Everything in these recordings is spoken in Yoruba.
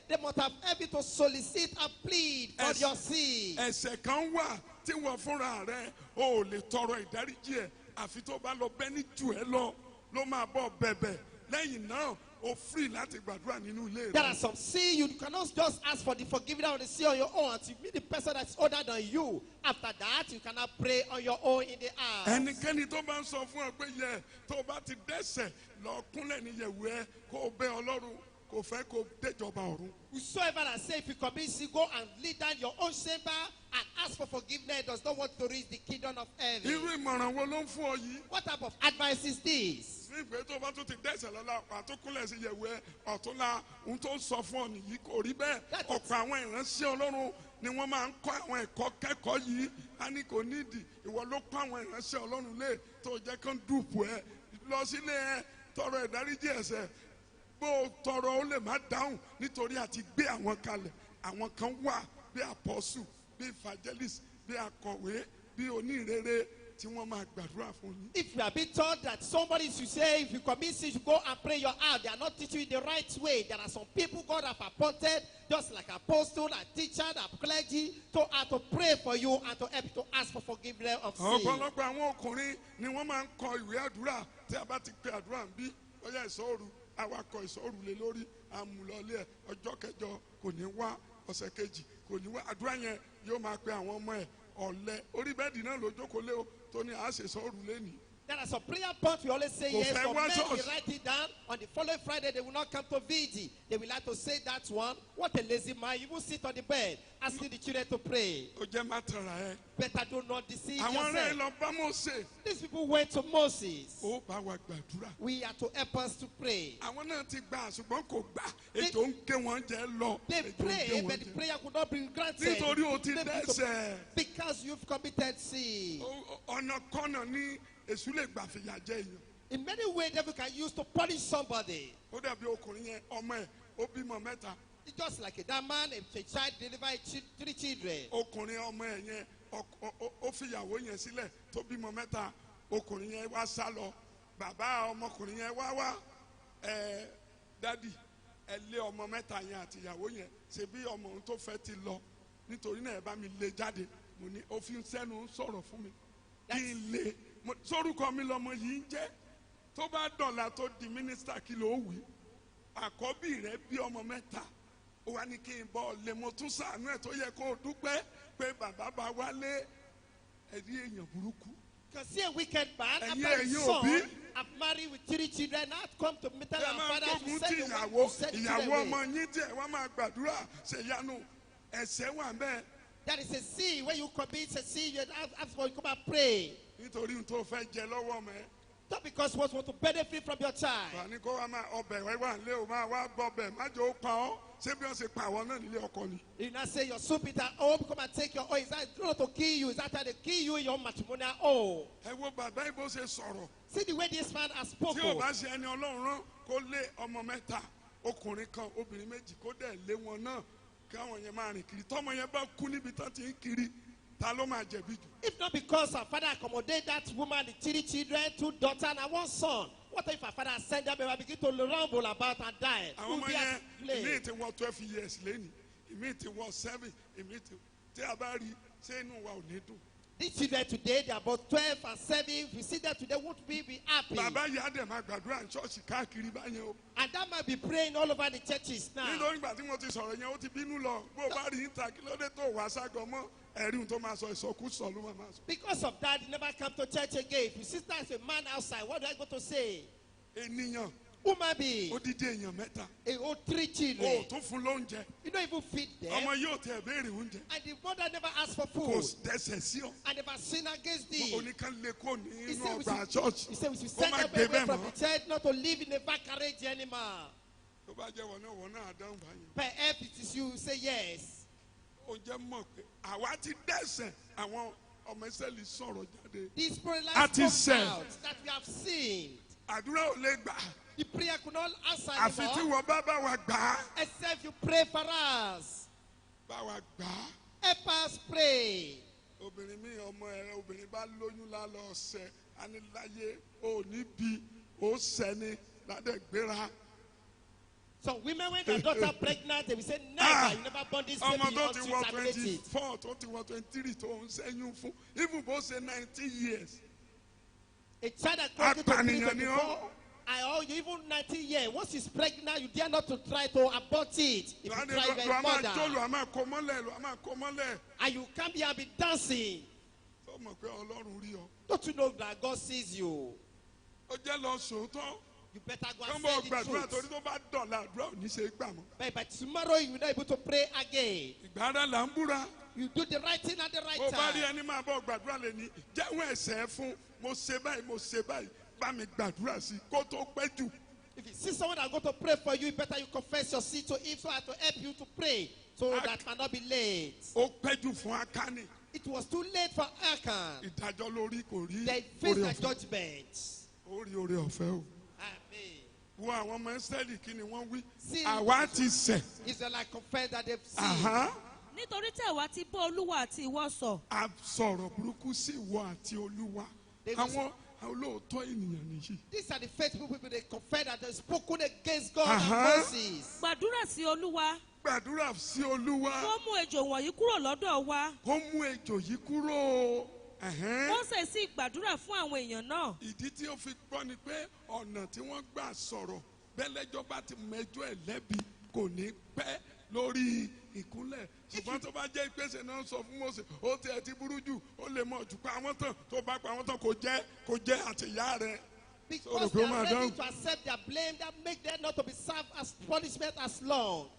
They must have helped you to solicit and plead for your sin. Ẹ̀ṣẹ̀ kan wà tí wọ́n fúnra rẹ̀ ò lè tọrọ ìdáríjì ẹ̀ àfi tó bá lọ bẹ́ẹ̀ ní jù ẹ́ lọ ló máa bọ̀ bẹ̀bẹ̀ lẹ́yìn náà o free láti gbàdúrà nínú ilé rẹ. There are some sin you cannot just ask for the forgiveness of the sin on your own until you meet the person that's older than you. After that, you cannot pray on your own in the house. Ẹnikẹ́ni tó bá ń sọ fún ọ pé yẹ tó bá ti dẹ́ṣẹ̀ lọ kúnlẹ̀ ní yẹ̀wù ẹ kó o bẹ Ọlọ́run kò fẹ́ kó o déjọba ọ̀run. Whosoever that say if you commit sin, go and lay down your own chamber and ask for forgiveness does not want to reach the kingdom of heaven. Irú ìmọ̀ràn wo ló ń fún ọ yìí? What type of advice is this? Ní ìgbé tó bá tún ti dẹ́ṣẹ̀ lọ́la àtúnkúnlẹ̀ sí yẹ̀wù ẹ ọ̀túnla ohun tó ń sọ fún ọ nìyí kò rí bẹ́ẹ̀. Ọ̀pọ̀ àwọn ìránṣẹ́ Ọlọ́run ni wọ́n máa ń kọ́ àwọn ẹ̀kọ́ kẹ́kọ̀ọ́ yìí. A ní kò nídìí ìwọ ló kọ́ àwọn ìránṣẹ́ Ọlọ́run lé tó jẹ́ kán dùpù ẹ lọ sílé ẹ tọrọ ìdáríjì ẹ̀ṣẹ̀ bó tọrọ ó lè má dáhùn nítorí àti gbé àwọn kalẹ̀ àwọn kan wà bí apọ́sù bí evangelist bí akọ̀wé bí onírere tí wọ́n máa gbàdúrà fún yín. If you are being taught that somebody should say if you commit sin, you should go and pray your heart. They are not teaching you the right way. There are some people God have appointed, just like apostle and teacher and clergy, to pray for you and to help you to ask for forgiveness of sin. Ọ̀pọ̀lọpọ̀ àwọn ọkùnrin ni wọ́n máa ń kọ ìwé àdúrà tí a bá ti pe àdúrà ń bí ọyá ìsọ̀rù awakọ̀ ìsọ̀rù lé lórí amúlọ́lé ẹ̀ ọjọ́ kẹjọ kò ní wá ọ̀sẹ̀ kejì kò ní wá àdúrà yẹn yóò máa pe àwọn ọmọ ẹ̀ ọ̀lẹ orí bẹ́ẹ̀dì náà ló jókòó lé o tó ní àṣẹ sọ̀rù lẹ́nìí. There are some prayer points we always say yes, but men will write it down. On the following Friday, they will not come to VG. They will like to say that one. What a lazy man. You will sit on the bed asking the children to pray. Ó jẹ́ má tẹ̀ra ẹ. Better do not deceive Àwọn ọ̀rẹ́ yourself. lọ bá Mósè. These people went to Moses. Ó bá wa gbàdúrà. We are to help us to pray. Àwọn náà ti gbà ṣùgbọ́n kò gbà. Ètò ń gé wọn jẹ lọ. They Ètò ń gé pray, wọn but the jẹ. prayer could not be granted. Nítorí o ti dẹ́ṣẹ̀. Because you've committed sin. Ọ̀nà kọ́nà ní èṣù lè gbà fìyà jẹ èèyàn. In many ways, devil can use to punish somebody. Ó dàbí ọkùnrin yẹn ọmọ ẹ̀ ó bímọ mẹ́ta. It's just like that man, a child delivered 3 children. Ọkùnrin ọmọ ẹ̀ yẹn ó fìyàwó yẹn sílẹ̀ tó bímọ mẹ́ta. Ọkùnrin yẹn wá sá lọ. Bàbá ọmọkùnrin yẹn wá dádì ẹ lé ọmọ mẹ́ta yẹn àti ìyàwó yẹn ṣe bí ọmọ òun tó fẹ́ ti lọ nítorí náà ẹ bá mi lé jáde mo ní òfin sẹ́nu sọ̀rọ̀ fún mi kí n lé sórúkọ mi lọmọ yìí ń jẹ́ tó bá dọ̀la tó di mínísítà kí ló wí àkọ́bí rẹ̀ bí ọmọ mẹ́ta ó wá ní kí n bọ́ lé mo tún ṣàánú ẹ̀ tó yẹ kó o dúpẹ́ pé bàbá bá wálé ẹ̀rí èèyàn burúkú. You can see a wicked man And after his son òbí. have married with 3 children, now come to meet our ẹ máa father to gbógun send tí the one to send the ìyàwó children ọmọ away. yín díẹ̀ wọ́n máa gbàdúrà ṣèyanu ẹ̀ṣẹ̀ wà bẹ́ẹ̀ That is a sin. When you commit a sin, you ask for you come and pray. nítorí ohun tó fẹ́ jẹ lọ́wọ́ mẹ́. Not because you want to benefit from your child. Bàní kó wá máa ọbẹ̀ wẹ́wà ńlẹ́ o máa wá gbọ́ ọbẹ̀ má jẹ́ ó pa ọ́ ṣé bí wọ́n ṣe pa àwọn náà nílé ọkọ ni. You now say your soup is at home, come and take your oil. Is that not to kill you? Is that how they kill you in your matrimonial home? Ẹ wo bàbá ìbò ṣe sọ̀rọ̀ See the way this man has tí ò spoken. bá ṣe ẹni Ọlọ́run rán kó lé ọmọ mẹ́ta ọkùnrin kan obìnrin méjì kó dẹ̀ lé wọn náà káwọn yẹn máa rìn kiri tọ́mọ yẹn bá kú níbi tán ti ń kiri ta ló máa jẹ̀bi jù. If not because her father accommodated that woman, the 3 children, 2 daughters, and 1 son. What if her father sent them and begin to rumble about and die? Àwọn Who ọmọ be yẹn at blame? ìmí ti wọ 12 years lẹ́nu ìmí ti wọ 7 ìmí ti tí a bá rí ṣé inú wa ò ní dùn. These children today, they are about 12 and 7. If you see them today, won't we be happy? Bàbá yìí á dẹ̀ máa gbàdúrà ní ṣọ́ọ̀ṣì káàkiri báyẹn o. And that might be praying all over the churches now. Nítorí ìgbà tí mo ti sọ̀rọ̀ yẹn ó ti bínú lọ bó o bá rí níta kí ló dé tó wá ságọ mọ́ ẹ̀rí ohun tó máa sọ ìsọkúsọ ló máa sọ. Because of that, he never come to church again. If you see that as a man outside, what do I go to say? Ènìyàn Human being, odidi èèyàn mẹ́ta a whole 3 o children. tún fún lóúnjẹ You don't even feed them. ọmọ yóò tẹ béèrè oúnjẹ And the mother never asked for kò food. dẹ́ṣẹ̀ sí ọ And never sinned against thee. oníkan lè kó He nínú said, ọgbà ṣọ́ọ̀ṣì we should ó send má them gbé away bẹ́ẹ̀ from mọ́. the church, not to live in a vicarage anymore. Tó bá jẹ́ wọ́n náà àdáhùn báyìí. Perhaps it is you say yes. Ó jẹ́ mọ̀ pé àwa ti dẹ́ṣẹ̀ àwọn ọmọ Ísírẹ́lì sọ̀rọ̀ jáde. This spirit A life ti comes ṣẹ̀. out that we have seen. Àdúrà ò lè gbà The prayer could not answer àfi tí anymore wọ́n bá wa gbà á. except you pray for us. Bá wa gbà á. Help us pray. Obìnrin mi ọmọ ẹ obìnrin bá lóyún lálọ́ ọ̀sẹ̀ aniláyé ò ní bí ó sẹ́ni ládẹ́gbéra. Some women, when their daughter pregnant, they will say, never, you never born this baby ọmọ tó ti until wọ you terminate it. 24 tó ti wọ 23 tó ń ṣẹ́yún fún even bó ṣe 19 years. A child that goes to Apànìyàn ni 24, you even 19 years, once she's pregnant, you dare not to try to abort it. If you try lu your a máa jó lu mother, a máa kó mọ́lẹ̀ lu a máa kó mọ́lẹ̀. and you come here and be dancing, tó mọ̀ pé Ọlọ́run rí ọ. don't you know that God sees you? ó jẹ́ lọ sòótọ́. You better go and kọ́ńbọ̀ say the gbàdúrà torí truth. tó bá dọ̀la àdúrà ò ní ṣe é gbà mọ́. But by tomorrow, you will not be able to pray again. ìgbàdá là ń búra. You do the right thing at the right bó bá rí time. ẹni máa bọ̀ gbàdúrà lè ní jẹ́wọ́ ẹ̀ṣẹ̀ fún mo ṣe báyìí bá mi gbàdúrà sí kó tó pẹ́ jù. If you see someone that's going to pray for you, better you confess your sin to him so as to help you to pray so that cannot be late. ó pẹ́ jù fún Ákánì. It was too late for Achan. ìdájọ́ lórí kò rí They faced oore the ọ̀fẹ́. judgment. ó rí oore ọ̀fẹ́ o. Amen. wo àwọn ọmọ Ísírẹ́lì kí ni wọ́n wí. See, àwa ti ṣẹ̀. Israelites confess that they've sinned. Àhán. nítorí tí àwa ti bá Olúwa àti ìwọ sọ. a sọ̀rọ̀ burúkú sí ìwọ àti Olúwa. àwọn olóòótọ́ ènìyàn nìyí. These are the faithful people. They confess that they've spoken against God Uh-huh. and Moses. gbàdúrà sí Olúwa gbàdúrà sí Olúwa kó mú ejò wọ̀nyí kúrò lọ́dọ̀ wa. kó mú ejò yìí kúrò. Mósè sì gbàdúrà fún àwọn èèyàn náà. ìdí tí ó fi gbọ́ ni pé ọ̀nà tí wọ́n gbà sọ̀rọ̀ bẹ́lẹ́jọ́ bá ti mẹjọ́ ẹ̀ lẹ́bi kò ní pẹ́ lórí ìkúnlẹ̀ ṣùgbọ́n tó bá jẹ́ ìpèsè náà sọ fún Mósè ó ti ẹ̀ ti burú jù ó lè mọ̀ jù pa àwọn tán tó bá pa àwọn tán kò jẹ́ àtìyá rẹ̀. Because they are ready to accept their blame, that make them not to be served as punishment as long.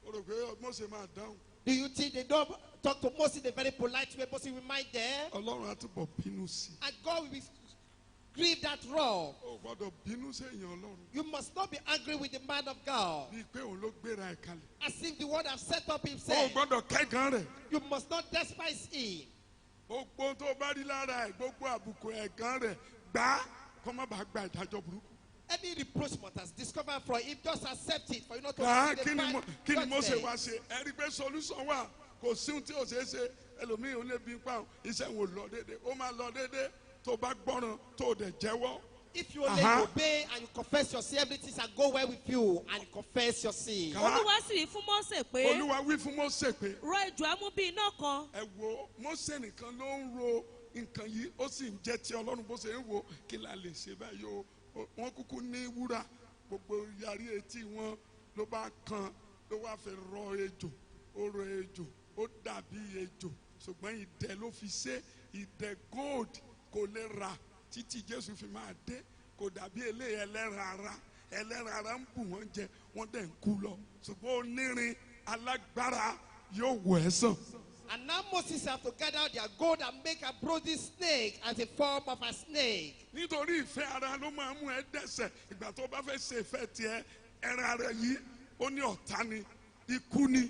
ó rò pé Mósè máa dáhùn. Do you think they don't talk to Moses in a very polite way? Moses will remind them, Ọlọ́run á túbọ̀ bínú sí i. and God will grieve that wrong. ó gbọ́dọ̀ bínú sí èèyàn Ọlọ́run You must not be angry with the man of God, bíi pé òun ló gbéra ẹ̀ kalẹ̀. as if the one have set up ó himself. gbọ́dọ̀ kẹ́gàn rẹ̀. You must not despise him. gbogbo tó bá rí lára ẹ̀ gbogbo àbùkù ẹ̀gàn rẹ̀ gbà á kó má bàa gba ìdájọ́ burúkú. Any reproach must has discovered from him, just accept it for you not to gbà á receive kí the ni bad Mósè judgment. wá ṣe ẹ rí i pé solution wà kò sí ohun tí ò ṣeé ṣe ẹlòmíì ò lè bí pa iṣẹ́ wò lọ déédéé ó máa lọ déédéé tó bá gbọ́ràn tó dẹ̀ jẹ́wọ́. If you only obey and you confess your sin, everything shall go well with you and you confess your sin. Olúwa sì wí fún Mósè pé Olúwa wí fún Mósè pé rọ ejò amúbí iná kan. ẹ wo Mósè nìkan ló ń ro nǹkan yìí ó sì ń jẹ́ ti Ọlọ́run bó ṣe ń wo kí la lè ṣe báyìí o wọ́n kúkú ní wúrà gbogbo yarí etí wọn ló bá kan ló wá fẹ́ rọ ejò ó rọ ejò ó dàbí ejò ṣùgbọ́n idẹ ló fi ṣe idẹ gold kò lè rà títí Jésù fi máa dé kò dàbí eléyìí ẹlẹ́ran ara ń bù wọ́n jẹ wọ́n dẹ̀ ń kú lọ ṣùgbọ́n onírin alágbára yóò wọ̀ ẹ́ sàn. And now Moses have to gather out their gold and make a broody snake as a form of a snake. nítorí ìfẹ́ ara ló máa mú ẹ dẹ́ṣẹ̀ ìgbà tó bá fẹ́ ṣe ìfẹ́ tiẹ̀ ẹran ara yìí ó ní ọ̀tá ni ikú ni.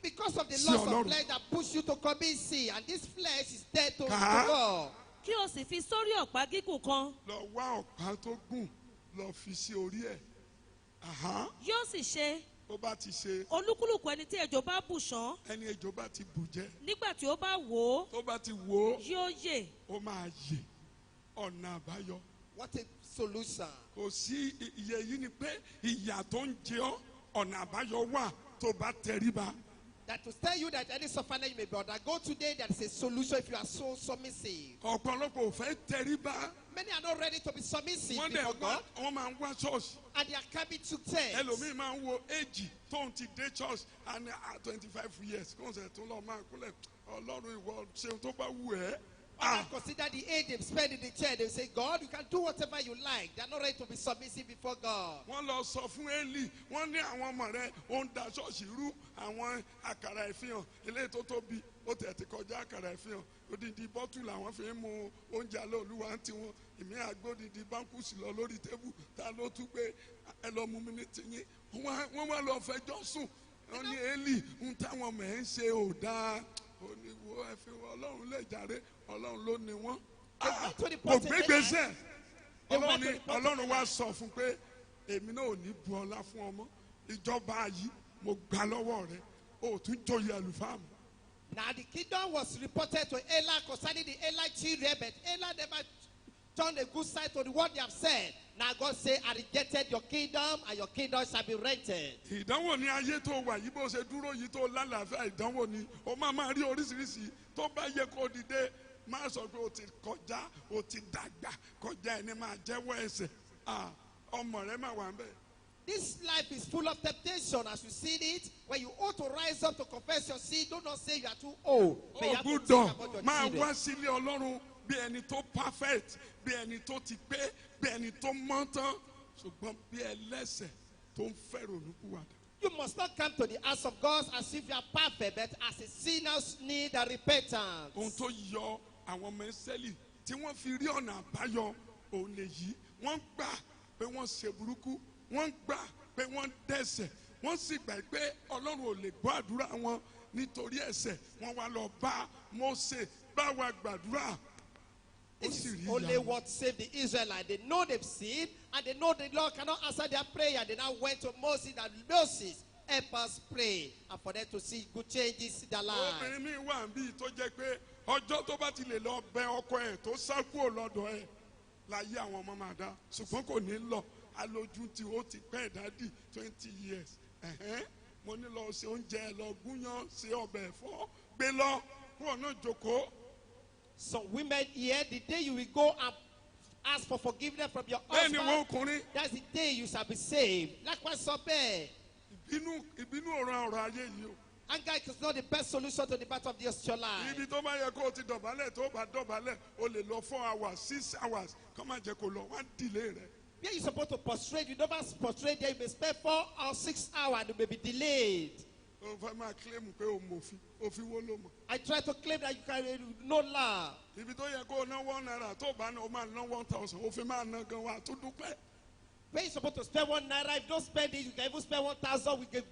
Because of the Sí, lust Ọlọ́run. of flesh that push you to commit sin, and this flesh is dead to Kà á. God. Kí o sì fi sórí ọ̀pá gígùn kan. lọ wá ọ̀pá tó gùn lọ fi sí orí ẹ̀ Yóò sì ṣe tó bá ti ṣe olúkúlùkù ẹni tí ejò bá bù ṣán ẹni ejò bá ti bù jẹ nígbà tí ó bá wò ó tó bá ti wò ó yóò yè. ó máa yè ọ̀nà àbáyọ. What a solution. kò sí iye yìí ni pé ìyà tó ń jẹ ọ́ ọ̀nà àbáyọ wà tó bá tẹríba. That to tell you that any suffering you may be undergo today, there is a solution if you are so submissive. ọ̀pọ̀lọpọ̀ ò fẹ́ tẹríba Many are not ready to be submissive wọ́n before dẹ̀ God, wọ́n máa ń wá ṣọ́ọ̀ṣì. and they are coming to church. ẹlòmíì máa ń wo éèjì tóun ti dé church and 25 years kó n sẹ̀ tún lọ máa kúnlẹ̀ Ọlọ́run ìwọ ṣeun tó bá wù ẹ́. And consider the age they've spent in the church. They say, God, you can do whatever you like. They are not ready to be submissive before God. wọ́n lọ sọ fún Élì wọ́n ní àwọn ọmọ rẹ̀ ó ń da ṣọ́ọ̀ṣì rú àwọn àkàrà ìfihàn eléyìí tó tóbi ó tẹ̀ ti kọjá àkàrà ìfihàn odidi bọ́tù làwọn fi ń mu oúnjẹ alẹ́ Olúwa ń tiwọn ìmí àgbódidi báńkùsì lọ lórí tébù ta ló tún pé ẹ lọ mú mi ní tiyín wọ́n wá lọ fẹjọ́ sùn wọ́n ní Élì ń táwọn ọmọ ẹ̀ ń ṣe ò dáa oníwo ẹ fi wọn Ọlọ́run lè jàre Ọlọ́run ló ní wọn kò gbégbèsè Ọlọ́run wá sọ fún pé èmi náà ò ní bu ọlá fún ọmọ ìjọba yìí mo gbà lọ́wọ́ rẹ o tún joyè àlùfáà mọ́. Now the kingdom was reported to Eli concerning the Eli children, but Eli never turned a good side to the word they have said. Now God say, I rejected your kingdom and your kingdom shall be rented. ìdánwò ní ayé tó wà yìí bó ṣe dúró yìí tó lálàáfíà ìdánwò ni ó máa rí oríṣiríṣi tó bá yẹ kó dìde má sọ pé o ti kọjá o ti dàgbà kọjá ẹni máa jẹ́wọ́ ẹ̀ṣẹ̀ ọmọ rẹ máa wà ń bẹ̀. This life is full of temptation as you see it. When you ought to rise up to confess your sin, do not say you are too old. But you have to think about your máa children. wá sílé Ọlọ́run bí ẹni tó perfect bí ẹni tó ti pé bí ẹni tó mọ́ tán ṣùgbọ́n bí ẹlẹ́ṣẹ̀ tó ń fẹ́ ronúpìwàdà. You must not come to the house of God as if you are perfect, but as a sinners need a repentance. ohun tó yọ àwọn ọmọ Ísírẹ́lì tí wọ́n fi rí ọ̀nà àbáyọ òun lè yí wọ́n gbà pé wọ́n ṣe burúkú wọ́n gbà pé wọ́n dẹ́ṣẹ̀ wọ́n sì gbà pé Ọlọ́run ò lè gbọ́ àdúrà wọn nítorí ẹ̀ṣẹ̀ wọ́n wá lọ bá Mósè bá wa gbàdúrà. This is only what saved the Israelites. They know they've sinned and they know the Lord cannot answer their prayer. They now went to Moses and Moses, help us pray and for them to see good changes in their lives. obìnrin mi wà níbí tó jẹ́ pé ọjọ́ tó bá ti lè lọ bẹ ọkọ ẹ̀ tó sá kúrò lọ́dọ̀ ẹ̀ láyé àwọn ọmọ máa dá ṣùgbọ́n kò ní lọ alójú tí ó ti pẹ́ dádì 20 years mo ní lọ ṣe oúnjẹ lọ gúnyán ṣe ọbẹ̀ ẹ̀fọ́ gbé lọ kúrò náà jókòó. Some women here, the day you will go and ask for forgiveness from your bẹ́ẹ̀ni wọ́n husband, ọkùnrin that's the day you shall be saved. Likewise, so bad. ìbínú ọ̀rọ̀ ayé yìí o. Anger is not the best solution to the battle of this your life. ibi tó bá yẹ kó o ti dọ̀bálẹ̀ tó bá dọ̀bálẹ̀ o lè lọ 4 hours 6 hours kọ́ máa jẹ́ kó lọ wá dìlé rẹ̀. Where you're supposed to prostrate, you never prostrate there, you may spend 4 or 6 hours and it may be delayed. o fẹ́ máa claim pé o mọ̀ òfin wo ló mọ̀. I try to claim that you can no law. ibi tó yẹ kó o ná £1 tó bá ná o máa ná 1,000 òfin máa ná gan wa tó dúpẹ́. Where you're supposed to spend 1 naira, if you don't spend it, you can even spend 1,000 with a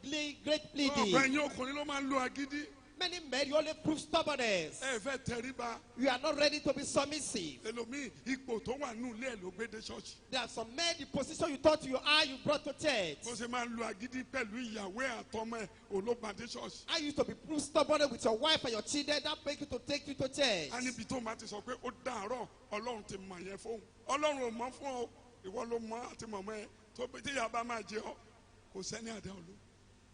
great pleading. ọ̀pọ̀ ẹ̀yin ọkùnrin ló máa ń lo agídí. Many men, you only prove stubbornness. ẹ fẹ́ tẹríba You are not ready to be submissive. ẹlòmíì ipò tó wà nù ilé ẹ̀ ló gbé dé ṣọ́ọ̀ṣì. There are some men, the position you thought you are, you brought to church. bó ṣe máa ń lo agídí pẹ̀lú ìyàwó ẹ̀ àtọmọ ẹ̀ olóba dé ṣọ́ọ̀ṣì. I used to be proof stubborn with your wife and your children. That make you to take you to church. a níbi tó máa ti sọ pé ó dàárọ̀ ọlọ́run ti mọ̀ yẹn fóun ọlọ́run ò mọ̀ fún ọ ìwọ ló mọ̀ àti mọ̀mọ́ ẹ tó bí tíyà bá máa jẹ ọ kò sẹ́ni àdá olú.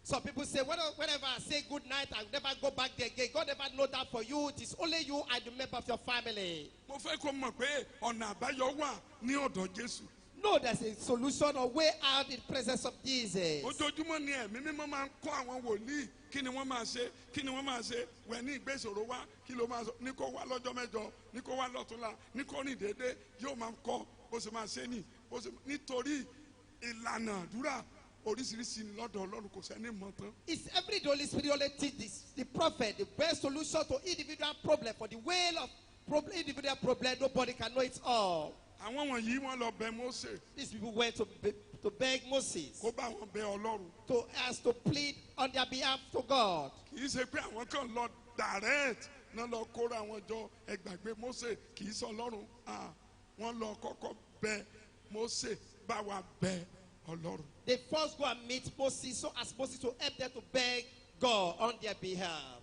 Some people say, whenever I say good night, I'll never go back there again. God never know that for you. It is only you and the member of your family. mo fẹ́ kó mọ̀ pé ọ̀nà àbáyọ wà ní ọ̀dọ̀ Jésù. No, there's a solution or way out in the presence of Jesus. ojoojúmọ́ ni ẹ̀mí mímọ́ máa ń kọ́ àwọn wòlíì kí ni wọ́n máa ṣe kí ni wọ́n máa ṣe wẹ̀ ní ìgbésòro wá kí ló máa sọ ní kó wá lọ́jọ́ mẹ́jọ ní kó wá lọ́túnla ní kó rìn déédéé yóò máa kọ́ bó ṣe máa ṣe ní nítorí ìlànà àdúrà oríṣiríṣi ni lọ́dọ̀ Ọlọ́run kò sẹ́ni mọ̀ tán. It's every day Holy Spirit only teach this, the prophet, the best solution to individual problem. For the way of individual problem, nobody can know it all. àwọn wọ̀nyí wọ́n lọ bẹ Mósè These people went to beg Moses kó bá wọn bẹ Ọlọ́run. to ask to plead on their behalf to God. kì í ṣe pé àwọn kan lọ direct náà lọ kóra àwọn jọ ẹgbàgbé Mósè kì í sọ Ọlọ́run wọ́n lọ kọ́kọ́ bẹ Mósè bá wa bẹ Ọlọ́run. They first go and meet Moses so as Moses to help them to beg God on their behalf.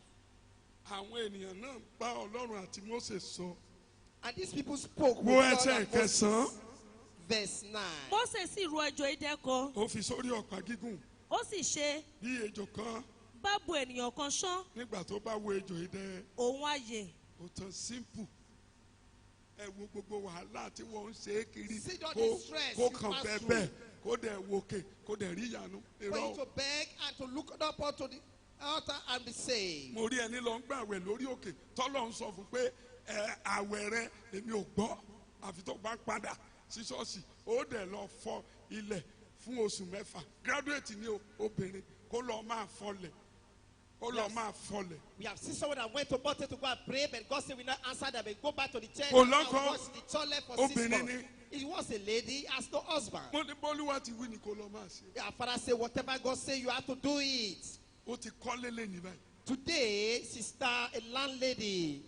àwọn ènìyàn náà bá Ọlọ́run àti Mósè sọ. And these people spoke with wo God ẹsẹ̀ and Moses. kẹsàn-án Verse 9. Mósè sì ru ejò idẹ kan, ó fi sórí ọ̀pá gígùn ó sì ṣe bí ejò kan bá bu ènìyàn kan ṣán nígbà tó bá wo ejò idẹ òun ààyè. ó tán simple ẹ wo gbogbo wàhálà tí wọ́n ń ṣe é kiri See all kó the stress kó you kàn pass bẹ́ẹ̀ through. bẹ́ẹ̀ kó dẹ̀ wòkè kó dẹ̀ rí ìyanu For irọ́ you to beg and to look up onto the altar and be saved. mo rí ẹni lọ ń gbàwẹ̀ lórí òkè tọ́lọ̀ ń sọ fún pé àwẹ̀ rẹ èmi ò gbọ́ àfi tó bá padà sí ṣọ́ọ̀ṣì ó dẹ̀ lọ fọ ilẹ̀ fún oṣù 6 graduate ni obìnrin kó lọ máa fọlẹ̀ kó lọ máa fọlẹ̀. We have seen someone that went to mountain to go and pray, but God said we not answer them. Go back to the church Kò and lọ́kọ, wash the toilet for 6 obìnrin months. ni. It was a lady, has no husband. mo ní bọ́lúwà ti wí ni kó lọ máa ṣe. Our father said, whatever God say, you have to do it. ó ti kọ́ lélẹ̀ ní báyìí. Today, she's now a landlady.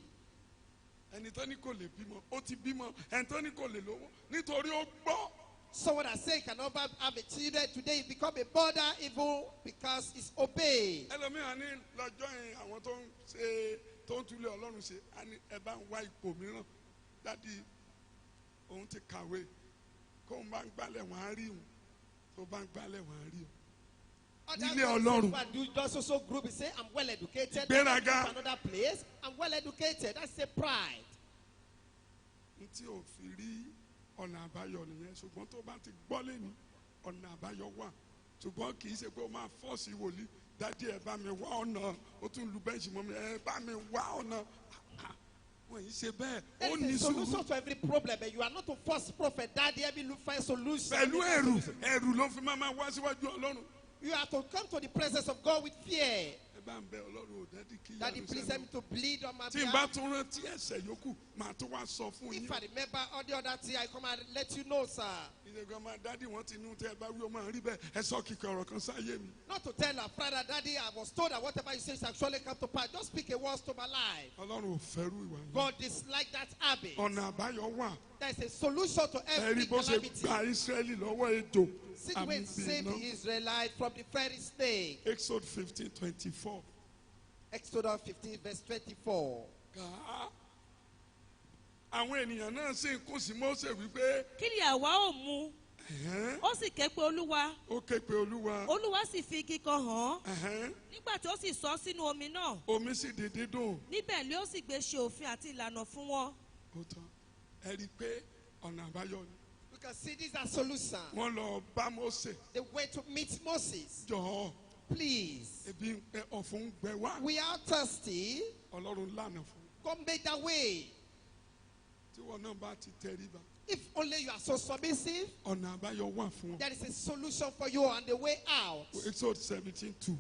ẹni tó ní kò lè bímọ ó ti bímọ ẹni tó ní kò lè lówó nítorí ó gbọ́. Someone that say cannot have a children today, he become a mother even because it's obeyed. ẹlòmíràn ní lọ́jọ́ yẹn àwọn tó ń ṣe tó ń túlẹ̀ Ọlọ́run ṣe á ní ẹ bá ń wá ipò mìíràn dádì òun ti kàwé kó n bá ń gbálẹ̀ wọ́n á rí òun tó bá ń gbálẹ̀ wọ́n á rí òun. Nílé Ọlọ́run. Just also group is say I'm well educated. Gbéraga. Another place I'm well educated. That's a pride. N tí o fi rí ọ̀nà àbáyọ nìyẹn ṣùgbọ́n tó bá ti gbọ́ lẹ́nu ọ̀nà àbáyọ wà ṣùgbọ́n kì í ṣe pé o máa fọ́ọ̀sì wòlíì dájú ẹ̀ bá mi wá ọ̀nà o tún lu bẹ́ǹsì mọ́ mi ẹ̀ bá mi wá ọ̀nà wọ́n yìí ṣe bẹ́ẹ̀ ó ní There is a sùúrù. solution to every problem, but you are not to force prophet. Daddy, help me look for a solution. Pẹ̀lú ẹ̀rù ló fi máa wá síwájú Ọlọ́run. You have to come to the presence of God with fear. Ẹ bá ń bẹ Ọlọ́run ò dádì kí Daddy, please help me to bleed on my tí n bá behalf. tún rántí ẹ̀ṣẹ̀ yòókù màá tún wá sọ fún yín. If I remember all the other things, I come and let you know, sir. ìṣègùn ọmọ dádì wọn ti nú tẹ ẹ bá wí ó máa rí bẹ́ẹ̀ ẹ sọ kíkọ ọ̀rọ̀ kan sáyé mi. Not to tell our father, Daddy, I was told that whatever you say shall surely come to pass. Just speak a word to my life. Ọlọ́run ò fẹ́rù ìwà yẹn. God dislike that habit. ọ̀nà àbáyọ wà. There is a solution to ẹ every rí bó ṣe calamity. gba Ísírẹ́lì lọ́wọ́ ejò. See the way it saved the Israelites from the fiery snake. Exodus 15:24. Exodus 15 verse 24. Kà á. Àwọn ènìyàn náà sì ń kún sí Mósè wípé kí ni àwa ò mu ó sì ké pe Olúwa ó ké pe Olúwa. Olúwa sì fi igi kan hàn án Ẹ̀hẹ́n. nígbà tí ó sì sọ sínú omi náà Omi sì di dídùn. níbẹ̀ ni ó sì gbé ṣe òfin àti ìlànà fún wọn. Ó tán. Ẹ rí i pé ọ̀nà àbáyọ ni. You can see these are solutions. Wọ́n lọ bá Mósè. They went to meet Moses. Jọ̀ọ́ Please, ebi ń pẹ́ ọ̀fun ń gbẹ wá. we are thirsty. Ọlọ́run lànà fún. God made that way. Tí wọn náà bá ti tẹríba. If only you are so submissive, Ọ̀nà àbáyọ wà fún wọn. there is a solution for you on the way out. Exodus 17:2.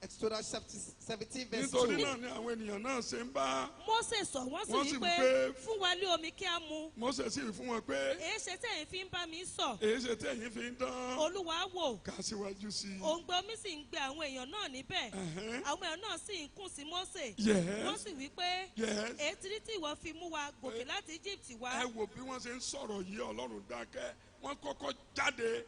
Exodus chapter 17 verse Nítorí 2. náà ni àwọn ènìyàn náà ṣe ń bá Mósè sọ wọ́n Wọ́n sì sì wí wí pé pé, fún wa ní omi kí a mu Mósè sì rí fún wọn pé èéṣe tẹ̀yin fi ń bá mi sọ èyí ṣe tẹ̀yìn fi ń dán Olúwa wò ká síwájú sí i. òǹgbẹ omi sì ń gbẹ àwọn èèyàn náà níbẹ̀ Ẹ̀hẹ́n. àwọn èèyàn náà sì ń kùn sí Mósè Yes. wọ́n sì wí pé Yes. ètí tí ìwọ fi mú wa gòkè láti Egypt wá Ẹ wò bí wọ́n ṣe ń sọ̀rọ̀ yìí Ọlọ́run dákẹ́. Wọ́n kọ́kọ́ jáde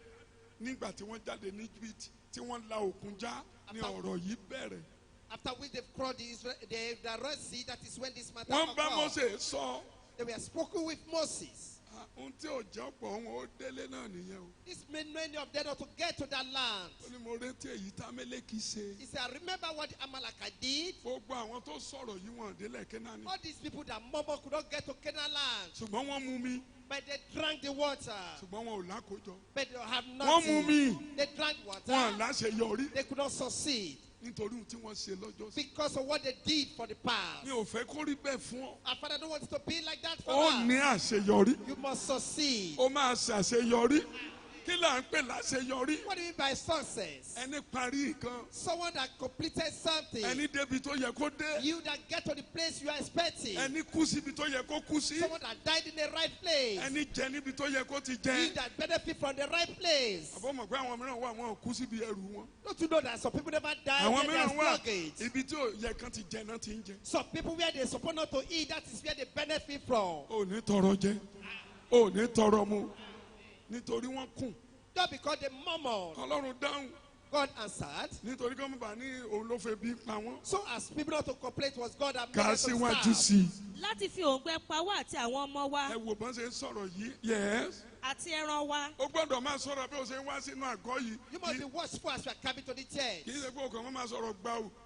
nígbà tí wọ́n jáde ní Egypt tí wọ́n la òkun já ní ọ̀rọ̀ yìí bẹ̀rẹ̀. After which they've crossed the Red Sea, that is when this matter Wọ́n bá occurred. Mósè sọ. They were spoken with Moses. Ohun tí ò jẹ́ ọ̀pọ̀ wọn ó délé náà nìyẹn o. This made many of them not to get to that land. Ó ní mo retí èyí tá Ámálẹ́kì ṣe. He said, I remember what the Amalekite did. Gbogbo àwọn tó sọ̀rọ̀ yìí wọ́n délẹ̀ Kénáánì. All these people that murmur could not get to Canaan land. Ṣùgbọ́n wọ́n mú mi. But they drank the water. Ṣùgbọ́n wọn ò lákòjọ. But they have Wọ́n mú nothing. mi. They drank Wọn water. láṣeyọrí. They could not succeed Nítorí ohun tí wọ́n ṣe lọ́jọ́ sí. because of what they did for the past. Mi ò fẹ́ kó rí bẹ́ẹ̀ fún ọ. Our Father don't want it to be like that for Ó us. ní àṣeyọrí. You must succeed. Ó máa ṣàṣeyọrí. Kí là ń pè láṣeyọrí? What do you mean by success? Ẹni parí nǹkan. Someone that completed something. Ẹni débi tó yẹ kó dé. You that get to the place you are expecting. Ẹni kú síbi tó yẹ kó kú sí. Someone that died in the right place. Ẹni jẹ níbi tó yẹ kó ti You jẹ. that benefit from the right place. Àbọ̀ mọ̀ pé àwọn mìíràn wà wọn ò kú síbi ẹrù wọn. Don't you know that some people never die Àwọn when they are mìíràn wà sluggage? ibi tí ò yẹ kán ti jẹ náà ti ń jẹ. Some people where they supposed not to eat, that is where they benefit from. Ò ní tọrọ jẹ. Ò ní tọrọ mu. Nítorí wọ́n kùn. Just because they murmured, Ọlọ́run dáhùn. God answered. Nítorí kí wọ́n bá ní òun ló fẹ́ bí pa wọ́n. So as people not to complain, it was God that made Kà á them to síwájú starve. sí i. láti fi òǹgbẹ pa wá àti àwọn ọmọ wa Ẹ wò bọ́n ṣe ń sọ̀rọ̀ yìí. Yes. àti ẹran wa Ó gbọ́dọ̀ máa sọ̀rọ̀ bí o ṣe ń wá sínú àgọ́ yìí. You must be watchful as you are coming to the church. Kì í ṣe pé ọkàn wọn máa sọ̀rọ̀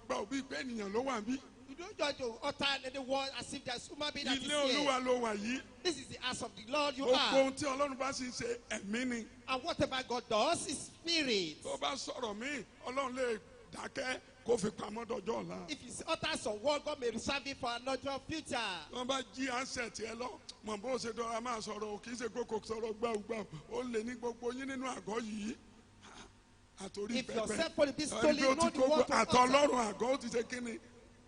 gbàù bí pé ènìyàn ló wà bí. You don't judge to utter any word as if there's human being that is Ilé here. Olúwa ló wà yìí. This is the house of the Lord you Gbogbo are. ohun tí Ọlọ́run bá sì ṣe ẹ̀mí ni. And whatever God does is spirit. Tó bá sọ̀rọ̀ míì, Ọlọ́run lè dákẹ́ kó fi pamọ́ dọjọ́ ọ̀la. If you utter some word, God may reserve it for another future. Wọ́n bá jí ansẹ̀ tiẹ̀ lọ. Mọ̀ bó ṣe dọ́ra máa sọ̀rọ̀ o, kì í ṣe kókò sọ̀rọ̀ gbàù. Ó lè ní gbogbo yín nínú àgọ́ yìí. Àtòrí If your pẹpẹ. self-will be Ẹni stolen, bí ó know ti the kó word to utter. àtọlọ́run àgọ́ ó ti ṣe kí ni.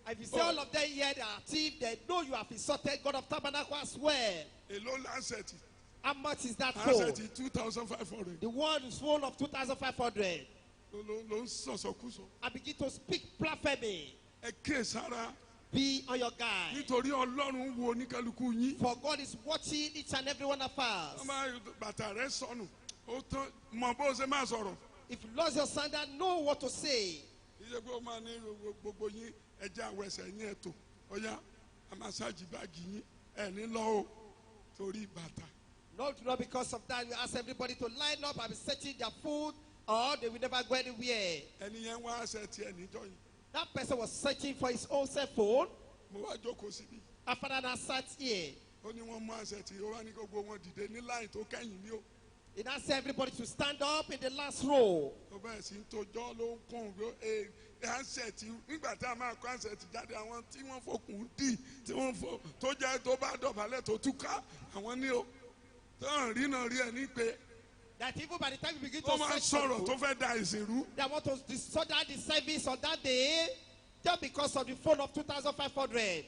If you say all of them here they are thief, they know you have insulted God of tabernacle as well. Èló lancet. How much is that for? Lancet 2,500. The word is full of 2,500. Ló ń sọ̀sọ̀kúsọ. I begin to speak blasphemy. Ẹ kíyè sára. Be on your guard. Nítorí Ọlọ́run wo oníkálukú yín. For God is watching each and every one of us. Wọ́n máa bàtà rẹ̀ sọnù. Ó tán mọ̀ bó ṣe máa sọ̀rọ̀. If you lost your sandal, know what to say. Iye pé ó máa ní gbogbo yín ẹja àwẹ̀sẹ̀ yín ẹ̀tọ́. Ọ̀ya a máa ṣáàjì báàgì yín ẹ̀ ní lọ o torí bàtà. Not because of that. We ask everybody to line up and be searching their food, or they will never go anywhere. ẹni yẹn wá aṣẹ tiẹ̀ níjọ́ yìí. That person was searching for his own cell phone. mo wá jókòó síbi. Our father now sat here. ó ní wọ́n mú aṣẹ tí ó wá ní gbogbo wọn dìde ní láì tó kẹ́yìn ní o. He now said everybody to stand up in the last row. ó bẹ̀rẹ̀ sí ń tojọ́ ló ń kún un ẹ ansẹ̀tì nígbà tá a máa kó ansẹ̀tì jáde àwọn tí wọ́n fokùn dì tí wọ́n fò tó jẹ́ tó bá dọ̀bálẹ̀ tó túká àwọn ní o tó ń rí náà rí ẹ ní pé. That even by the time we begin ó to máa search sọ̀rọ̀ for tó food, fẹ́ da ìsìnrú. they want to disorder the service on that day just because of the phone of 2,500.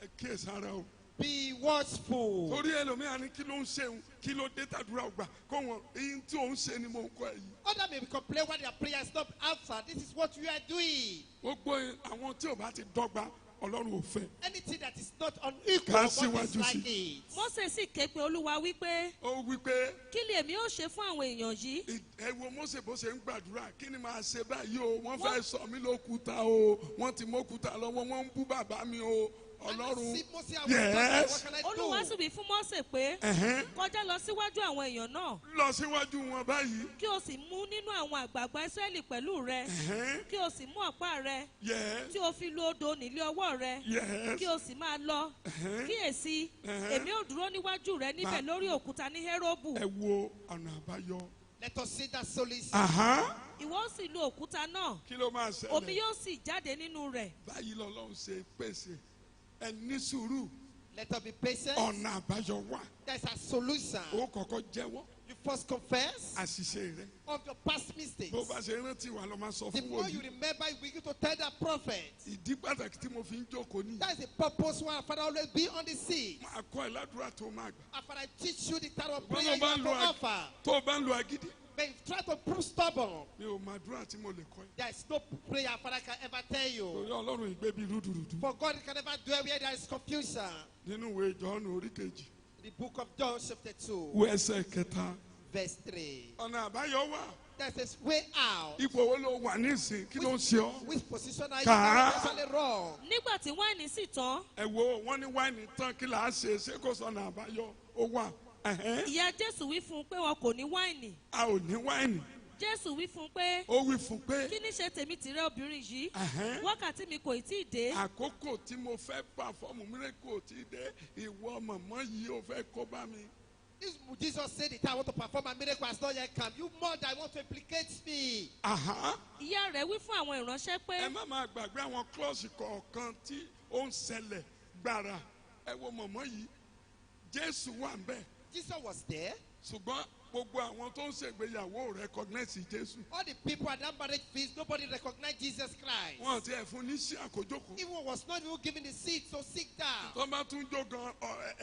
ẹ kíyèsára o. Be watchful. torí ẹlòmíràn ní kí ló ń ṣeun kí ló dé tàdúrà ọgbà kó wọn èyí tí òun ṣe ni mò ń kọ ẹ yìí. Others may complain when their prayer is not answered. This is what you are doing. gbogbo àwọn tí ò bá ti dọ́gba ọlọ́run ò fẹ́. Anything that is not unequal, Ká God síwájú is like sí. it. Mósè sì ké pe olúwa wípé ó wí pé kí ni èmi ó ṣe fún àwọn èèyàn yìí. ẹ wo Mósè bó ṣe ń gbàdúrà kí ni màá ṣe báyìí o wọ́n fẹ́ sọ mí lókúta o wọ́n ti mókúta lọ́wọ́ wọ́n ń bú bàbá mi o ọlọ́run. See, Moses, I was talking, what can I olúwa sì do? wí fún Mósè pé Ẹ̀hẹ́n. kọjá lọ síwájú àwọn èèyàn náà lọ síwájú wọn báyìí. kí o sì mú nínú àwọn àgbààgbà Ísírẹ́lì pẹ̀lú rẹ Ẹ̀hẹ́n. kí o sì mú ọ̀pá rẹ Yes. tí o fi lu odò nílé ọwọ́ rẹ Yes. kí o sì máa lọ kíyèsí èmi ò dúró níwájú rẹ níbẹ̀ lórí òkúta ní Héróbù ẹ wo ọ̀nà àbáyọ. Let us see that solution. ìwọ ó sì lu òkúta náà kí ló máa omi ṣẹlẹ̀. yóò sì jáde nínú rẹ̀. báyìí lọ́lọ́run ṣe pèsè ẹ ní sùúrù Let us be patient. ọ̀nà àbáyọ wà. There's a solution. ó kọ́kọ́ jẹ́wọ́ You first confess àṣìṣe rẹ. of your past mistakes. bó bá ṣe rántí wa lọ máa sọ The fún more you wòlíì. remember, you begin to tell that prophet. ìdí pàtàkì tí mo fi ń jókòó ní. That is the purpose why our father always be on the seat. máa kọ́ ẹ ládùúrà tó máa gbà. Our father teach you the type of Bọ́lá prayer you bá have ń to lo offer. tó o bá ń lo agídí. But if you try to prove stubborn, mi ò máa dúrà tí mo lè kọ́ ẹ. there is no prayer our father can ever tell you. torí ọlọ́run ìgbé bíi rúdurùdu. For God can never dwell where there is confusion. nínú ìwé Jọ́ọ̀nù orí kejì. The book of John chapter 2, wo ẹsẹ̀ kẹta. verse 3. ọ̀nà àbáyọ wà. There's a way out. ipò wo ló wà nísìn kí ló ń ṣe ọ́. Which position are you Ká. actually wrong? nígbà tí wáìnì sì tán ẹ wo wọ́n ní wáìnì tán kí là á ṣe ṣé kò sọ̀nà àbáyọ ó wà. Ẹ̀hẹ́n. ìyá Jésù wí fún un pé wọn kò ní wáìnì. a ò ní wáìnì. Jésù wí fún un pé ó wí fún pé kí ní ṣe tèmi tìrẹ obìnrin yìí Ẹ̀hẹ́n. wákàtí mi kò tí ì dé. àkókò tí mo fẹ́ pàfọ́ọ̀mù mírẹ́kù tí dé ìwọ mọ̀mọ́ yìí ó fẹ́ kó bá mi. This Jesus said the time I want to perform a miracle has not yet come. You more than want to implicate me. Àhá. ìyá rẹ̀ wí fún àwọn ìránṣẹ́ pé ẹ má máa gbàgbé àwọn klọ́ọ̀sì kọ̀ọ̀kan tí ó ń ṣẹlẹ̀ gbàrà ẹ wo mọ̀mọ́ yìí Jésù wà ń bẹ̀ Jesus was there. ṣùgbọ́n gbogbo àwọn tó ń ṣègbéyàwó recognize Jésù All the people at that marriage feast, nobody recognized Jesus Christ. wọn ti ẹ̀ fún ní sí àkójókòó Even was not even given the seat, so sit down. tó bá tún jó gan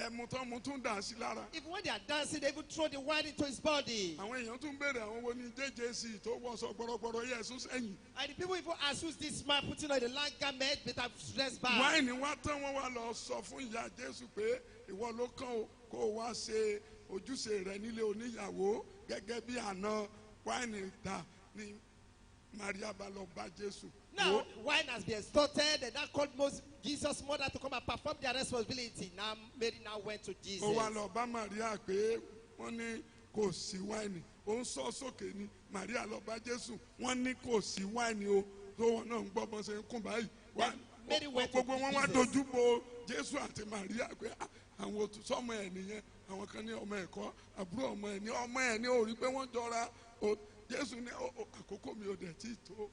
ẹmu tó mu tún dà sí lára Even when they are dancing, they even throw the wine into his body. àwọn èèyàn tún béèrè àwọn wo ni JJC tó wọṣọ gbọrọgbọrọ yẹ ẹsùn sẹ́yìn And the people even ask who's this man putting on the long garment but have dressed back. wáìnì wá tán wọn wá lọ sọ fún ìyá Jésù pé ìwọ ló kàn ó kó o wá ṣe ojúṣe rẹ nílé oníyàwó gẹ́gẹ́ bí àná wáìnì ta ni Maria bá lọ bá Jésù. Now, wine has been extorted, and that called Jesus' mother to come and perform their responsibility. Now, Mary now went to Jesus. ó wá lọ bá Maria pé wọ́n ní kò sí wáìnì ó ń sọ sókè ni Maria lọ bá Jésù wọ́n ní kò sí wáìnì o tó wọn náà ń gbọ́ bọ́n ṣe ń kún báyìí Mary went to gbogbo wọn wá Jesus. dojú bo Jésù àti Maria pé àwọn òtún sọmọ ẹ nìyẹn àwọn kan ní ọmọ ẹ̀kọ́ àbúrò ọmọ ẹ ní ó rí pé wọ́n jọra Jésù ní àkókò mi ò dẹ̀ tí tó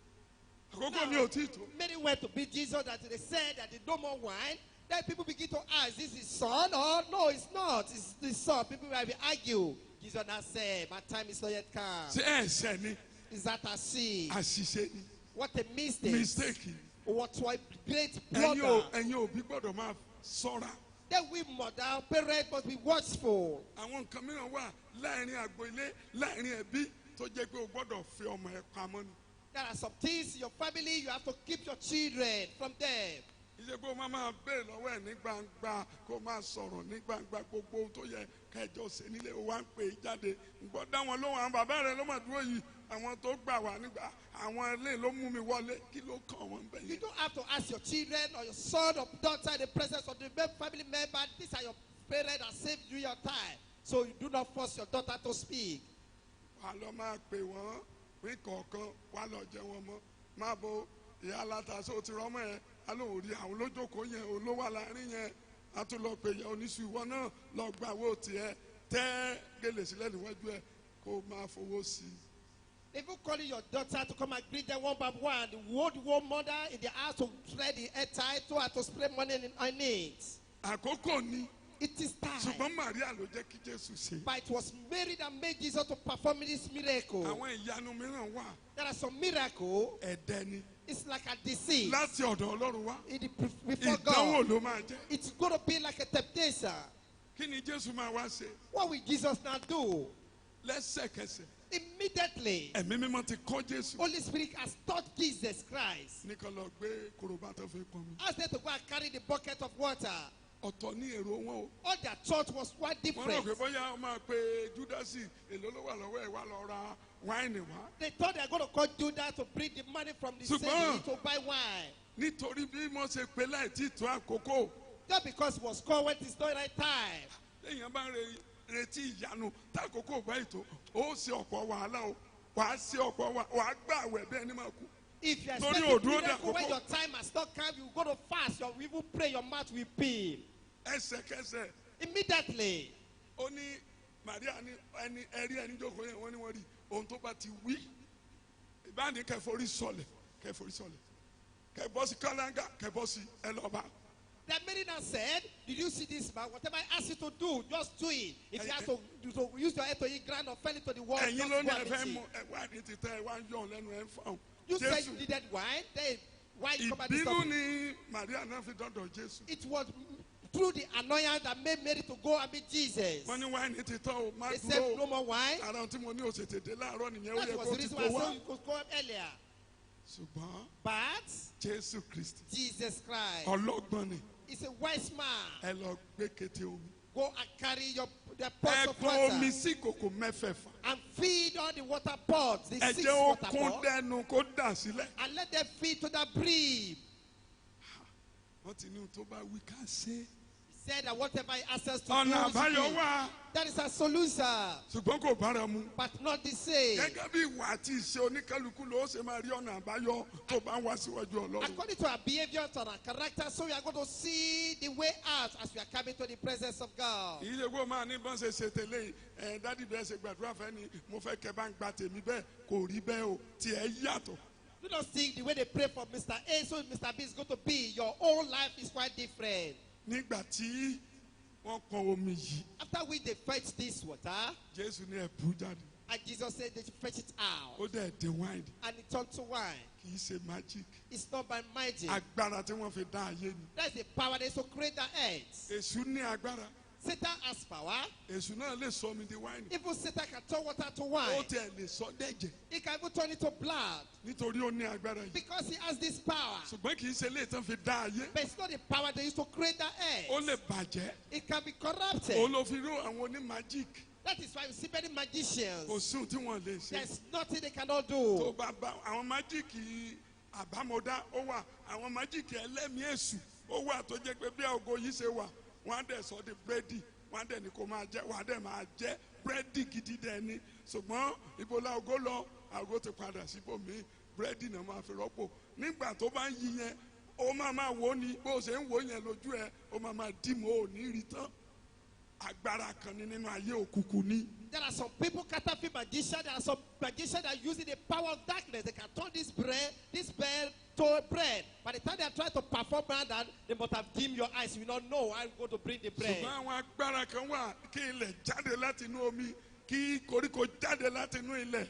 àkókò mi ò tí tó. Mary went to beat Jesus that they said that they no more wine. Then people begin to ask, is his son? Or no, it's not. It's the son. People will be argue. Jesus now said, my time is not yet come. ṣé ẹ̀ṣẹ̀ ni Is that a sin? àṣìṣe ni What a mistake. mistake ni What a great ẹ̀yin blunder. òbí gbọ́dọ̀ máa ṣọ́ra. Then we mother, parents must be watchful. àwọn nǹkan mìíràn wà láàrin àgbo ilé láàrin ẹbí tó jẹ́ pé o gbọ́dọ̀ fi ọmọ ẹ pamọ́ ni. There are some things in your family you have to keep your children from them. ìṣe pé o máa béèrè lọ́wọ́ ẹ̀ ní gbangba kó o máa sọ̀rọ̀ ní gbangba gbogbo ohun tó yẹ kẹjọ ṣe nílé o wá ń pè é jáde ǹgbọ́n dá wọn lóhùn àwọn bàbá rẹ ló mà dúró yìí àwọn tó gbà wá nígbà àwọn ilé ló mú mi wọlé kí ló kàn wọ́n bẹ̀ You yẹn. don't have to ask your children or your son or daughter in the presence of the family member. These are your parents that saved you your time. So you do not force your daughter to speak. wà lọ máa pè wọ́n pín kọ̀ọ̀kan wà lọ jẹ wọn mọ́ má bo ìyá aláta so ti rọ́mọ ẹ̀ alóòrí àwọn olójókòó yẹn olówó aláàárín yẹn a tún lọ pè yẹ oníṣu ìwọ náà lọ gba owó tiẹ̀ tẹ́ gèlè sílẹ̀ níwájú ẹ̀ kó máa fowó sí i. Even calling your daughter to come and greet them one by one, the old mother in the house to thread the hair tie to her to spray money on it. àkókò ni It is time. ṣùgbọ́n Màríà ló jẹ́ kí Jésù ṣe. But it was Mary that made Jesus to perform this miracle. àwọn ìyanu mìíràn wà There are some miracles. ẹ̀dẹ́ ni It's like a disease. láti ọ̀dọ̀ Ọlọ́run wá Before ìdánwò God. ló máa jẹ́. It's going to be like a temptation. kí ni Jésù máa wá ṣe What will Jesus now do? lẹ́sẹ̀kẹsẹ̀ Immediately, ẹ̀mí mímọ́ ti kọ́ Jésù Holy Spirit has taught Jesus Christ. nìkan lọ gbé korobá tó fi pọn mi. Ask them to go and carry the bucket of water. ọ̀tọ̀ ní èrò wọn o. All their thought was quite wọ́n rò pé different. bóyá ó máa pe Júdásì èló ló wà lọ́wọ́ ẹ̀ wá lọ ra wáìnì wá. They thought they were going to call Judah to bring the money from the Ṣùgbọ́n- city to buy wine. nítorí bí wọ́n ṣe pe láì tí tó àkókò Just because it was called when it's not the right time. lẹ́yìn bá ń retí ìyanu tákòókò báyìí tó ó ṣe ọ̀pọ̀ wàhálà o wàá ṣe ọ̀pọ̀ wàá gbà àwẹ̀ bẹ́ẹ̀ ni máa kú. If you are Torí expecting òdúró miracle when dàkókò. your time has not come, you go to fast, you will even pray, your mouth will pay. ẹsẹ̀kẹsẹ̀ Immediately, ó ní Màríà ní ẹni ẹrí ẹni jókòó yẹn wọ́n ní wọ́n rí ohun tó bá ti wí ìbáni kẹfọrí sọlẹ̀ kẹbọ́ sí kálángà kẹbọ́ sí ẹlọ́ba. the Mary now said, did you see this man? Whatever I ask you to do, just do it. If you have to use your head to eat ground or fell into the wall, just ẹ̀yin go ló ní and ẹ̀fẹ́ eat mú it. ẹ̀wá ní ti tẹ́ ẹ̀ wá ń yọ̀ lẹ́nu ẹ̀ ń fọ́n. You said you needed wine, then why you come and ìbínú stop? ni Màríà náà fi dọ́dọ̀ Jésù. It was through the annoyance that made Mary to go and meet Jesus. wọ́n ní wáìnì ti tán o má They said, no dúró. more wine. ara ohun tí mo ní òṣètè dé láàárọ̀ nìyẹn ó That yẹ was kó the ti reason tó why I wá. said you could come earlier. ṣùgbọ́n But Jésù Kristi Jesus Christ ọlọ́gbọ́n ni is a wise man. ẹ lọ gbé kété omi. Go and carry the ẹ pots of kó omi water sí kòkò mẹ́fẹ̀ẹ̀fà. and feed all the water pots, the ẹ 6 jẹ́ ó water kún pots, dẹnu kó dà sílẹ̀. and let them feed to the brim. wọ́n ti ní ohun tó bá wí ká ṣe. He said that whatever he asks us to ọ̀nà do, we should àbáyọ do. wà That is a solution, ṣùgbọ́n kò bára mu. but not the same. gẹ́gẹ́ bí ìwà àti ìṣe oníkálukú ló ṣe máa rí ọ̀nà àbáyọ tó bá ń wá síwájú Ọlọ́run. According to our behavior and our character, so we are going to see the way out as we are coming to the presence of God. kì í ṣe kó máa ní bọ́n ṣe ṣe tẹ́lẹ̀ ẹ̀ dádì bẹ́ẹ̀ ṣe gbàdúrà fẹ́ ni mo fẹ́ kẹ́ bá ń gba tèmi bẹ́ẹ̀ kò rí bẹ́ẹ̀ o tiẹ̀ yàtọ̀. Do not think the way they pray for Mr. A, so Mr. B is going to be. Your own life is quite different. nígbà tí wọ́n pọn omi yìí After which they fetch this water, Jésù ní ẹ bú jáde and Jesus said they should fetch it out, ó dẹ̀ dé wáìnì and it turned to wine. kì í ṣe magic It's not by magic. agbára tí wọ́n fi dá ayé ni. That's the power that is to create the earth. èṣù ní agbára Satan has power. èṣù náà lè sọ omi di wáìnì Even Satan can turn water to ó wine. tiẹ̀ lè sọ dẹ̀jẹ̀ He can even turn it to blood nítorí ó ní agbára yìí because he has this power. ṣùgbọ́n kì í ṣe léè tán fi dá ayé But it's not the power they use to create the ó earth. lè bàjẹ́ It can be corrupted. ó ló fi ró àwọn oní magic That is why you see many magicians. kò sí ohun tí wọ́n lè ṣe There's nothing they cannot tó do. bá bá àwọn magic àbámọ̀dá ó wà àwọn magic ẹlẹ́mìí èṣù ó wà tó jẹ́ pé bí ògo yìí ṣe wà wọ́n á dẹ̀ sọ di búrẹ́dì wọ́n á dẹ̀ ní kó máa jẹ́ wọ́n á dẹ̀ máa jẹ́ búrẹ́dì gidi dẹ̀ ni ṣùgbọ́n ibola ògo lọ àgọ́ ti padà síbòmí búrẹ́dì náà máa fi rọ́pò nígbà tó bá ń yí yẹn ó máa wò ó ní bó ṣe ń wò ó yẹn lójú ẹ ó máa dì mọ́ ò ní rí tán agbára kan ní nínú ayé òkùnkùn ní. There are some people, counterfeit magicians. There are some magicians that are using the power of darkness. They can turn this bread to bread. By the time they are trying to perform that, they must have dimmed your eyes. You will not know how I'm going to bring the bread. ṣùgbọ́n àwọn agbára kan wà kí ilẹ̀ jáde láti inú omi kí koríko jáde láti inú ilẹ̀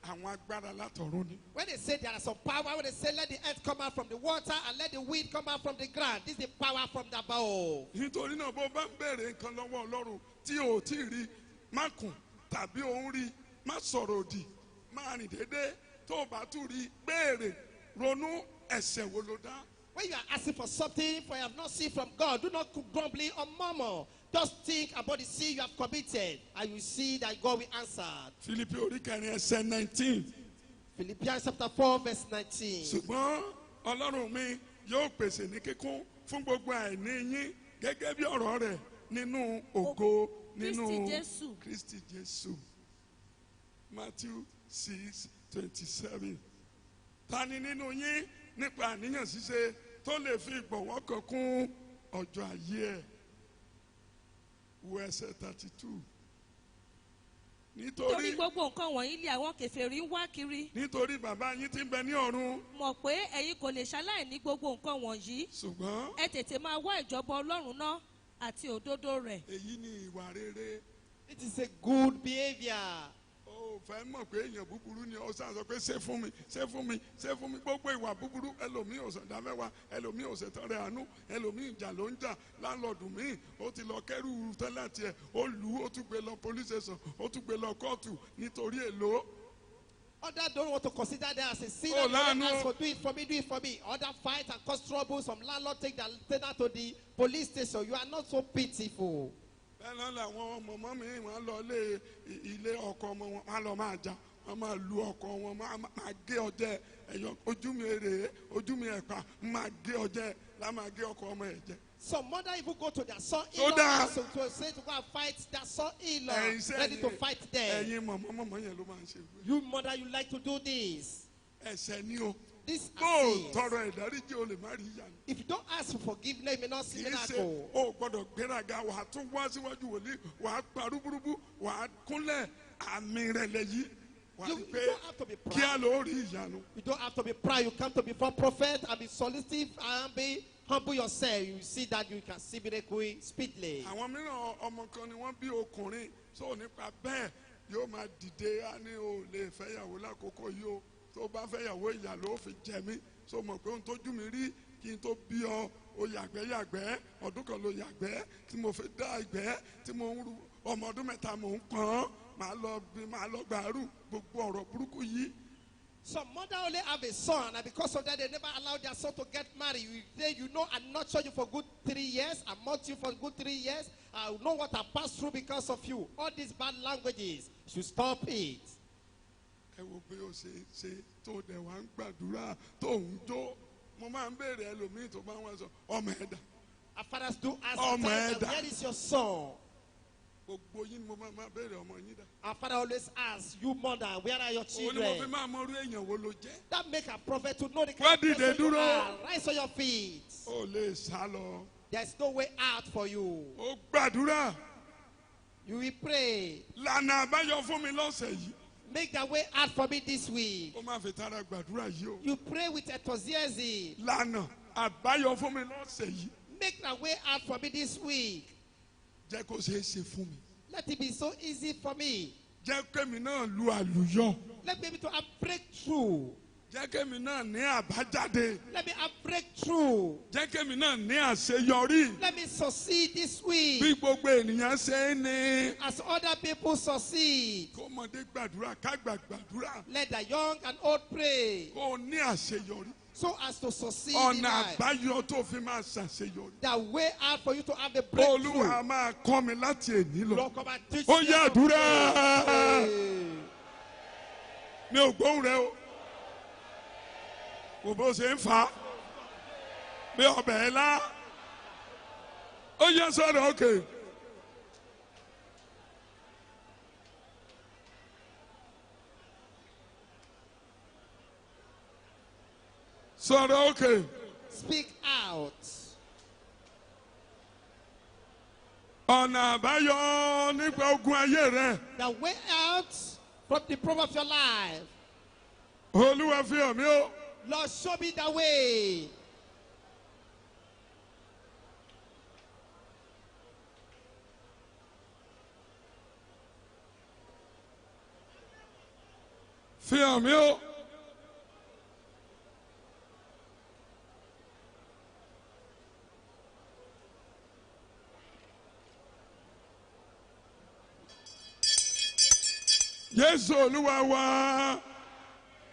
àwọn agbára látọ̀run ni. When they say there are some power, when they say let the earth come out from the water and let the wind come out from the ground, this is the power from the above. nítorí náà bó bá ń béèrè nǹkan lọ́wọ́ Ọlọ́run tí ò tí ì rí má kùn tàbí òun rí má sọ̀rọ̀ òdì má rìn déédéé tó o bá tún rí béèrè ronú ẹ̀ṣẹ̀ wo ló dá. When you are asking for something for you have not seen from God, do not grumble or murmur. Just think about the sin you have committed, and you see that God will answer. Fílípì orí kẹrin ẹsẹ̀ 19. Philippians chapter 4 verse 19. ṣùgbọ́n Ọlọ́run mi yóò pèsè ní kíkún fún gbogbo àìní yín gẹ́gẹ́ bí ọ̀rọ̀ rẹ̀ nínú ògo nínú Jésù. Kristi Jésù. Matthew 6:27. Ta ni nínú yín nípa àníyàn ṣíṣe tó lè fi ìgbọ̀nwọ́ kan kún ọjọ́ ayé ẹ̀? Wo ẹsẹ̀ 32. Nítorí gbogbo nǹkan wọ̀nyí lé àwọn kèfèrí ń wá kiri. Nítorí bàbá yín tí ń bẹ ní ọ̀run Mọ̀ pé ẹ̀yin kò lè ṣaláì ní gbogbo nǹkan wọ̀nyí. ṣùgbọ́n Ẹ tètè máa wá ìjọba Ọlọ́run náà àti òdodo rẹ̀. èyí ni ìwà rere. It is a good behavior. Ó fẹ́ mọ̀ pé èèyàn búburú ni ó sàn sọ pé ṣe fún mi ṣe fún mi ṣe fún mi. Gbogbo ìwà búburú, ẹlòmíì ò sọ̀dá mẹ́wàá, ẹlòmíì ò ṣètọrẹ àánú, ẹlòmíì ìjà ló ń jà. Láńlọ́ọ̀dù míì ó ti lọ kẹ́rù tẹ́lẹ̀ tiẹ̀, ó lù ú, ó tún gbé lọ police station, ó tún gbé lọ kóòtù nítorí èlò. Others don't want to consider that as a sin. Oh, And they Lord, ask no. for do it for me, do it for me. Other fight and cause trouble. Some landlord take that to the police station. You are not so pitiful. Bẹ́ẹ̀ náà làwọn mọ̀mọ́ mi wọ́n lọ ilé ọkọ ọmọ wọn, wọ́n lọ máa jà, wọ́n máa lu ọkọ wọn, máa gé ọjẹ́ ẹ̀yọ ojú mi èrè ojú mi ẹ̀pà, máa gé ọjẹ́ lá máa gé ọkọ ọmọ ẹ̀ jẹ. Some mother even go to their son-in-law to say to go and fight their son-in-law, ready to fight them. Ẹ̀yin mọ̀mọ́ yẹn ló máa ń ṣe. You mother, you like to do this. Ẹ̀ṣẹ̀ ni o. This Bó is tọrọ ìdáríjì o lè má rí ìyá ni. if you don't ask for forgiveness, you may not see Kì í ṣe miracle. o gbọ́dọ̀ gbéraga, wàá tún wá síwájú wòlíì, wàá pa rúburúbú, wàá kúnlẹ̀ àmì rẹ̀ lẹ́yìn. Wàá You rí pé don't have to be kí á proud. ló rí ìyanu. You don't have to be proud. You come to before prophet and be solicitive and be humble yourself. You see that you can see miracle speedily. Àwọn mìíràn ọmọ kan ni wọ́n bí ọkùnrin, so nípa bẹ́ẹ̀ yóò máa dìde á ní o lè fẹ́yàwó lákòókò yìí o, tó bá fẹ́yàwó ìyà ló fi jẹ mí, so mọ̀ pé ohun tójú mi rí kí n tó bí ọ o yàgbẹ́ ọdún kan ló yàgbẹ́ tí mo fi dá ìgbẹ́ tí mo ń ru ọmọ ọdún mẹ́ta mò ń pọ́n màá lọ gbàrú gbogbo ọ̀rọ̀ burúkú yìí. Some mother only have a son, and because of that, they never allow their son to get married. You say, you know, I nurtured you for good 3 years. I mocked you for good 3 years. I know what I passed through because of you. All these bad languages, you should stop it. Ẹ wo bí o ṣe tó dẹ̀ wá ń gbàdúrà tó ń jó. Mo máa ń béèrè ẹlòmíì tó bá wọn sọ ọmọ ẹ̀dá. Our fathers do ask Oh, the my time, God. where is your son? Gbogbo yín ni mo máa béèrè ọmọ yín dà. Our father always asks, you mother, where are your Òun ni mo fi children? máa mọ orí èèyàn wo ló jẹ́. That make a prophet to know the Wá kind of dìde person you dúró. are. Rise on your feet. O lè sá lọ. There's no way out for you. Ó gbàdúrà. You will pray. Lànà àbáyọ fún mi lọ́sẹ̀ yìí. Make the way out for me this week. Ó máa fi tara gbàdúrà yìí o. You pray with enthusiasm. Lànà àbáyọ fún mi lọ́sẹ̀ yìí. Make the way out for me this week. Jẹ́ kó ṣeé ṣe fún mi. Let it be so easy for me. Jẹ́ kémi náà lu àlùyọ. Let me be able to have breakthrough. Jẹ́ kémi náà ní àbájáde. Let me have breakthrough. Jẹ́ kémi náà ní àṣeyọrí. Let me succeed this week. Bí gbogbo ènìyàn ṣe ń ní. As other people succeed. Kọ́mọdé gbàdúrà, kágbà gbàdúrà. Let the young and old pray. Kó o ní àṣeyọrí. So as to succeed in Ọ̀nà life. àbáyọ tó fi máa ṣàṣeyọrí. The way out for you to have a breakthrough. Olúwa máa kọ́ mi láti èní lọ. Lord, come and teach Ó me yá how to àdúrà. pray. Mi ò gbóhùn rẹ o. Kò bó ṣe ń fà á. Bí ọbẹ̀ ẹ̀ lá. Ó yẹ sọ̀rọ̀ òkè. Sọ̀rọ̀ òkè. Speak out. Ọ̀nà àbáyọ nípa ogun ayé rẹ. The way out from the problem of your life. Olúwa fi hàn mí o. Lord, show me the way. Fi hàn mí o. Jésù Olúwa wa.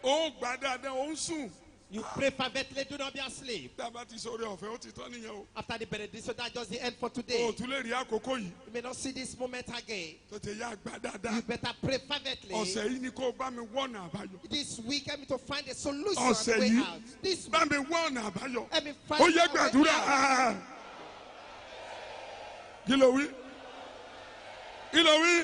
Ó gbà dáadáa, ó ń sùn. You pray fervently, do not be asleep. Dábàá ti sọ̀rọ̀ ọ̀fẹ́, ó ti tán nìyẹn o. After the benediction, that's just the end for O today. tún lè rí àkókò yìí. You may not see this moment again. Tètè yá gbà You dáadáa. better pray fervently. Ọ̀sẹ̀ yìí ni kó o bá mi wọ́nà àbáyọ. This week, help me to find a solution Ọ̀sẹ̀ and way yìí out. This bá week, mi wọ́nà àbáyọ. help me Ó find yẹ a way gbàdúrà. out. Kí ló wí? kí ló wí.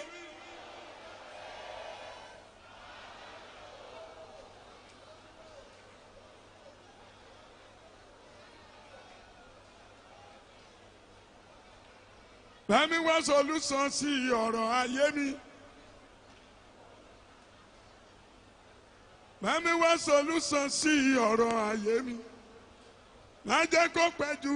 Bẹ́ẹ̀ni wá solution sí ọ̀rọ̀ ayé mi. Bẹ́ẹ̀ni wá solution sí ọ̀rọ̀ ayé mi. Má jẹ́ kó pẹ́ jù.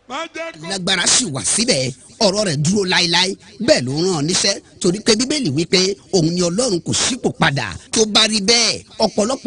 Má jẹ́ kó. lágbára sì wà síbẹ̀ ọ̀rọ̀ rẹ̀ dúró láéláé bẹ́ẹ̀ ló rán ọ níṣẹ́ torí pé bíbélì wípé òun ni ọlọ́run kò sípò padà tó bá rí bẹ́ẹ̀ ọ̀pọ̀lọpọ̀